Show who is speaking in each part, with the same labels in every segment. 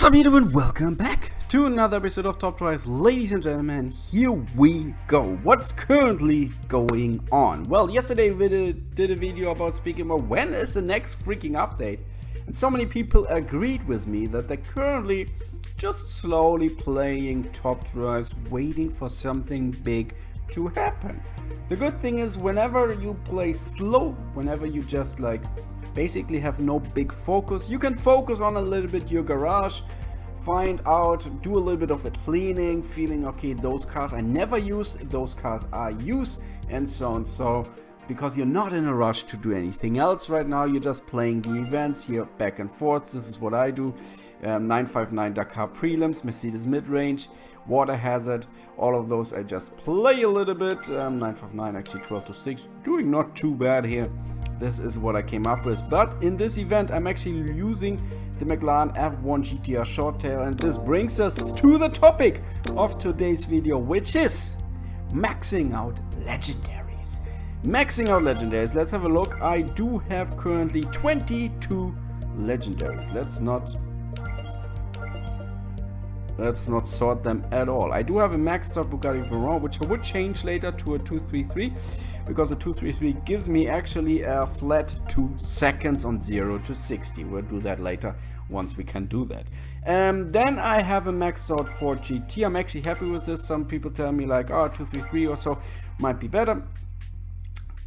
Speaker 1: up YouTube and welcome back to another episode of Top Tries. Ladies and gentlemen, here we go. What's currently going on? Well, yesterday we did a video about speaking about when is the next freaking update, and so many people agreed with me that they're currently just slowly playing Top Tries, waiting for something big to happen. The good thing is, whenever you play slow, whenever you just like basically have no big focus, you can focus on a little bit your garage, find out, do a little bit of the cleaning, feeling okay, those cars I never use, those cars I use, and so on. So because you're not in a rush to do anything else right now, you're just playing the events here back and forth. This is what I do. 959 Dakar prelims, Mercedes mid-range, water hazard, all of those I just play a little bit. 959 actually 12 to 6, doing not too bad here. This is what I came up with, but in this event I'm actually using the McLaren F1 GTR short tail, and this brings us to the topic of today's video, which is maxing out legendaries. Maxing out legendaries, let's have a look. I do have currently 22 legendaries. Let's not sort them at all. I do have a maxed out Bugatti Veyron, which I would change later to a 233, because the 233 gives me actually a flat 2 seconds on 0 to 60. We'll do that later once we can do that. Then I have a maxed out Ford GT. I'm actually happy with this. Some people tell me like, oh, 233 or so might be better.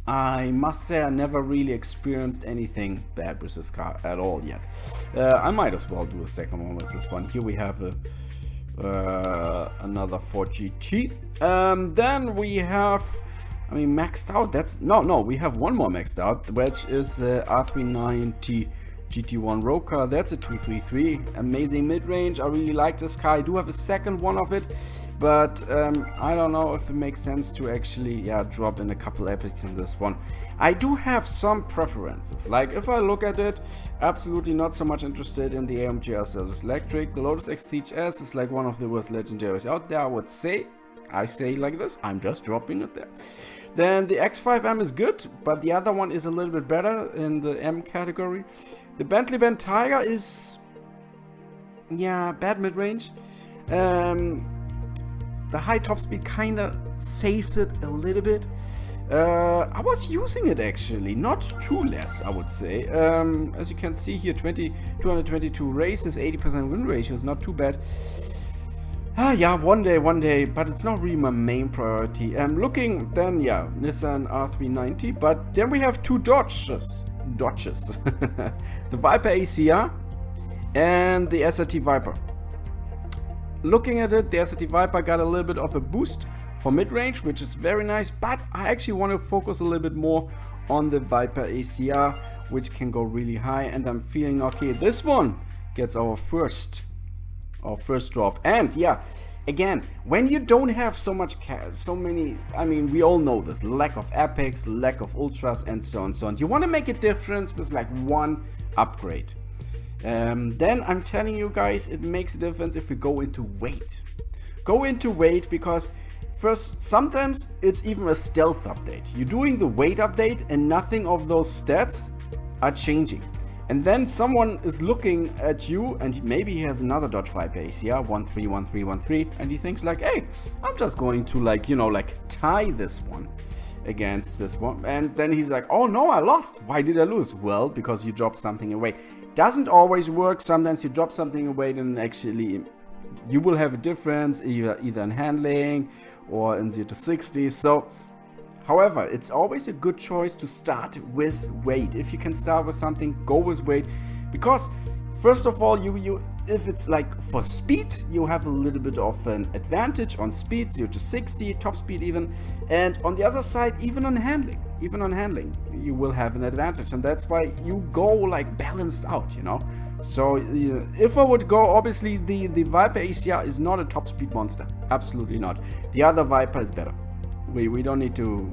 Speaker 1: I must say I never really experienced anything bad with this car at all yet. I might as well do a second one with this one. Here we have another Ford GT. Then we have, I mean, maxed out. That's no, we have one more maxed out, which is R390 GT1 road car. That's a 233. Amazing mid-range. I really like this car. I do have a second one of it, but I don't know if it makes sense to actually drop in a couple epics in this one. I do have some preferences. Like, if I look at it, absolutely not so much interested in the AMG SLS Electric. The Lotus XTHS is like one of the worst legendaries out there, I would say. I say like this, I'm just dropping it there. Then the X5M is good, but the other one is a little bit better in the M category. The Bentley Ben Tiger is, bad mid-range. The high top speed kinda saves it a little bit. I was using it actually, not too less, I would say. As you can see here, 222 races, 80% win ratio is not too bad. One day, but it's not really my main priority. Looking then, Nissan R390, but then we have two Dodges. The Viper ACR and the SRT Viper. Looking at it, the SRT Viper got a little bit of a boost for mid-range, which is very nice, but I actually want to focus a little bit more on the Viper ACR, which can go really high, and I'm feeling okay. This one gets our first drop. And again, when you don't have so many, I mean, we all know this, lack of epics, lack of ultras, and so on, you want to make a difference with like one upgrade. Then I'm telling you guys, it makes a difference if we go into weight. Because first, sometimes it's even a stealth update. You're doing the weight update and nothing of those stats are changing. And then someone is looking at you, and maybe he has another Dodge Viper ACR 131313, and he thinks like, hey, I'm just going to like tie this one against this one, and then he's like, oh no, I lost. Why did I lose? Well, because you dropped something away. Doesn't always work. Sometimes you drop something away, then actually you will have a difference either in handling or in 0 to 60. So however, it's always a good choice to start with weight. If you can start with something, go with weight, because first of all, you if it's like for speed, you have a little bit of an advantage on speed, 0 to 60, top speed even, and on the other side, even on handling, you will have an advantage, and that's why you go like balanced out, So if I would go, obviously the Viper ACR is not a top speed monster, absolutely not. The other Viper is better. We don't need to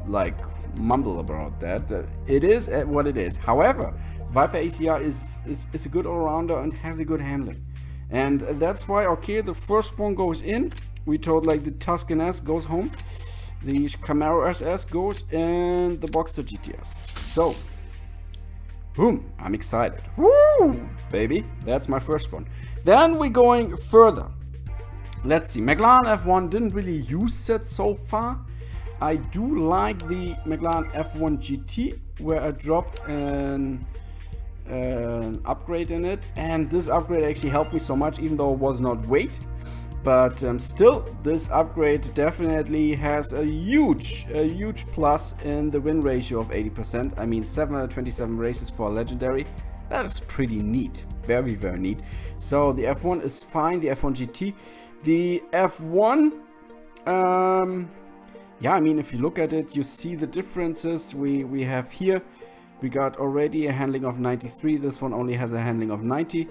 Speaker 1: like mumble about that. It is what it is. However, Viper ACR is a good all-rounder and has a good handling, and that's why, okay, the first one goes in. We told like the Tuscan S goes home, the Camaro SS goes, and the Boxster GTS. So Boom, I'm excited. Woo, baby, that's my first one. Then we're going further. Let's see, McLaren F1 didn't really use it so far. I do like the McLaren F1 GT, where I dropped an upgrade in it, and this upgrade actually helped me so much, even though it was not weight. But still, this upgrade definitely has a huge plus in the win ratio of 80%. I mean, 727 races for a legendary. That is pretty neat. Very, very neat. So the F1 is fine, the F1 GT. The F1, yeah, I mean, if you look at it, you see the differences we have here. We got already a handling of 93. This one only has a handling of 90.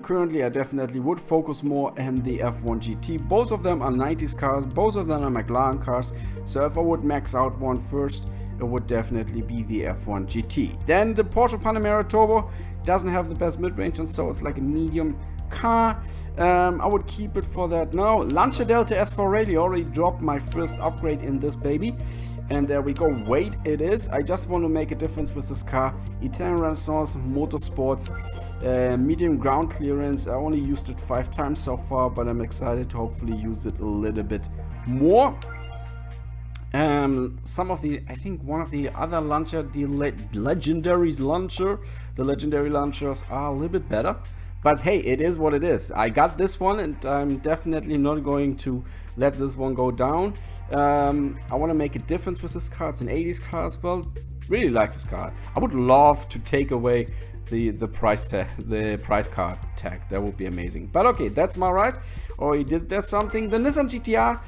Speaker 1: Currently, I definitely would focus more on the F1 GT. Both of them are 90s cars. Both of them are McLaren cars. So if I would max out one first, it would definitely be the F1 GT. Then the Porsche Panamera Turbo doesn't have the best mid-range, and so it's like a medium car. I would keep it for that now. Lancia Delta S4 Radio already dropped my first upgrade in this baby. And there we go. Weight it is. I just want to make a difference with this car. Italian Renaissance Motorsports, medium ground clearance. I only used it 5 times so far, but I'm excited to hopefully use it a little bit more. Some of the, I think one of the other Lancia, the Legendaries launcher, the Legendary launchers are a little bit better. But hey, it is what it is. I got this one, and I'm definitely not going to let this one go down. I want to make a difference with this car. It's an 80s car as well. Really like this car. I would love to take away the price tag, the price card tag. That would be amazing. But okay, that's my right. Or he did there something. The Nissan GTR.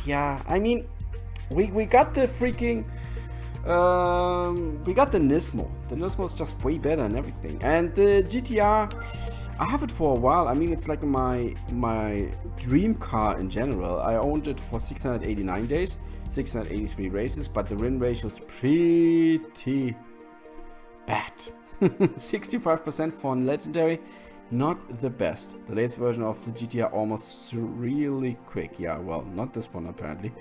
Speaker 1: Yeah. I mean, we got the freaking. We got the Nismo. The Nismo is just way better and everything. And the GTR, I have it for a while. I mean, it's like my dream car in general. I owned it for 689 days, 683 races, but the win ratio is pretty bad. 65% for a legendary, not the best. The latest version of the GTR almost really quick. Yeah, well, not this one apparently.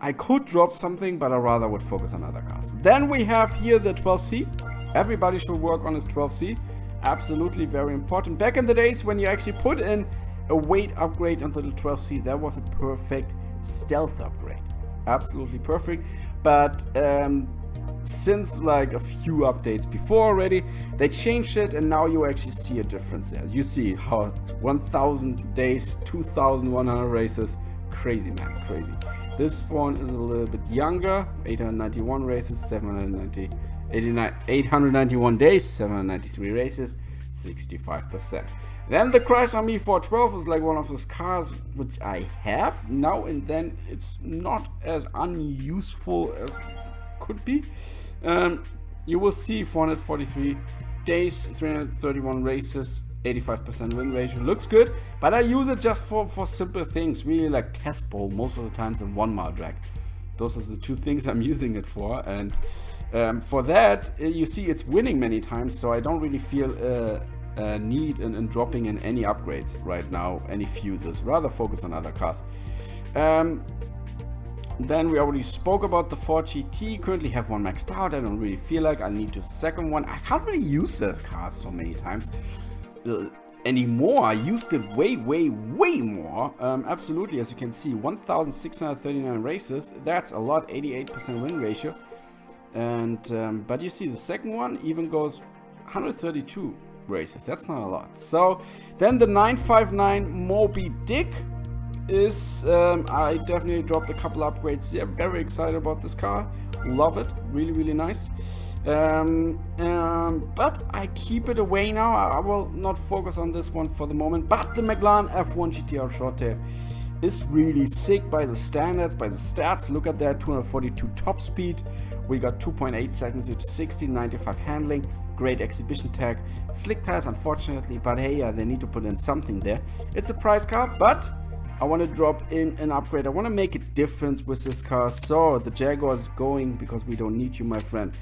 Speaker 1: I could drop something, but I rather would focus on other cars. Then we have here the 12C. Everybody should work on his 12C. Absolutely very important. Back in the days when you actually put in a weight upgrade onto the 12C, that was a perfect stealth upgrade. Absolutely perfect. But since like a few updates before already, they changed it, and now you actually see a difference there. You see how 1000 days, 2100 races. Crazy, man, crazy. This one is a little bit younger, 891 races, 891 days, 793 races, 65%. Then the Crash Army 412 is like one of those cars which I have now and then. It's not as unuseful as could be. You will see 443 days, 331 races, 85% win ratio. Looks good, but I use it just for simple things, really like test bowl most of the times and 1 mile drag. Those are the 2 things I'm using it for, and for that you see it's winning many times, so I don't really feel a need in dropping in any upgrades right now, any fuses. Rather focus on other cars. Then we already spoke about the Ford GT. Currently have one maxed out. I don't really feel like I need to second one. I can't really use this car so many times anymore. I used it way more. Absolutely, as you can see, 1639 races. That's a lot. 88% win ratio. And but you see the second one even goes 132 races. That's not a lot. So then the 959 Moby Dick is I definitely dropped a couple upgrades here. Very excited about this car. Love it. Really nice. But I keep it away now. I will not focus on this one for the moment. But the McLaren F1 GTR Short Tail is really sick by the standards, by the stats. Look at that, 242 top speed. We got 2.8 seconds with 1695 handling. Great exhibition tag. Slick tires, unfortunately, but hey, yeah, they need to put in something there. It's a price car, but I want to drop in an upgrade. I want to make a difference with this car. So the Jaguar is going because we don't need you, my friend.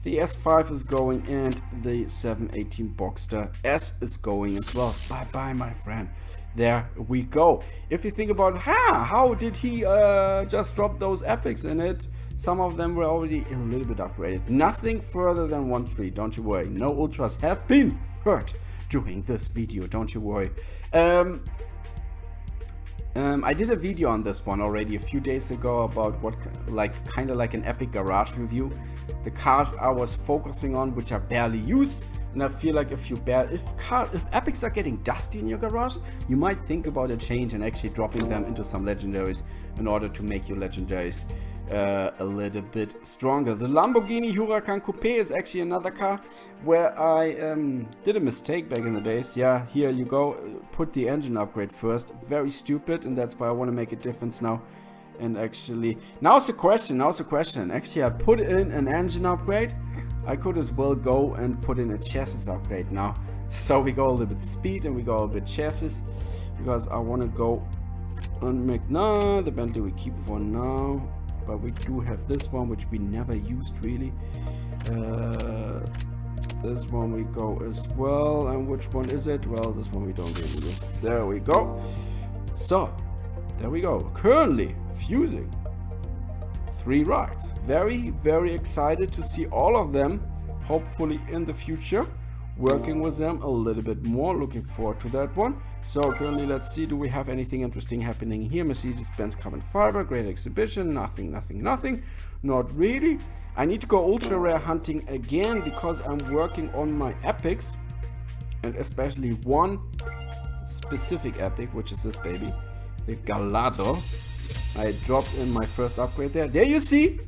Speaker 1: The S5 is going, and the 718 Boxster S is going as well. Bye bye, my friend. There we go. If you think about how did he just drop those epics in it, Some of them were already a little bit upgraded. Nothing further than 1.3, don't you worry. No ultras have been hurt during this video, don't you worry. I did a video on this one already a few days ago about what, kind of like an epic garage review. The cars I was focusing on, which I barely use, and I feel like if epics are getting dusty in your garage, you might think about a change and actually dropping them into some legendaries in order to make your legendaries a little bit stronger. The Lamborghini Huracan Coupe is actually another car where I did a mistake back in the days. Yeah, here you go, put the engine upgrade first. Very stupid, and that's why I want to make a difference now. And actually, now's the question. Actually, I put in an engine upgrade. I could as well go and put in a chassis upgrade now. So we go a little bit speed and we go a little bit chassis, because I want to go and make, no, the Bentley we keep for now. But we do have this one, which we never used really. This one we go as well. And which one is it? Well, this one we don't really use. There we go. So, there we go. Currently fusing 3 rides. Very, very excited to see all of them, hopefully in the future. Working with them a little bit more, looking forward to that one. So currently, let's see, do we have anything interesting happening here? Mercedes-Benz carbon fiber, great exhibition, nothing, not really. I need to go ultra rare hunting again, because I'm working on my epics, and especially one specific epic, which is this baby, the Gallardo. I dropped in my first upgrade there. There you see.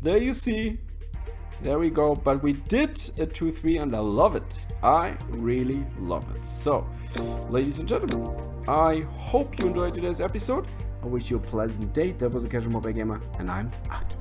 Speaker 1: There we go. But we did a 2-3 and I love it. I really love it. So, ladies and gentlemen, I hope you enjoyed today's episode. I wish you a pleasant day. That was a Casual Mobile Gamer, and I'm out.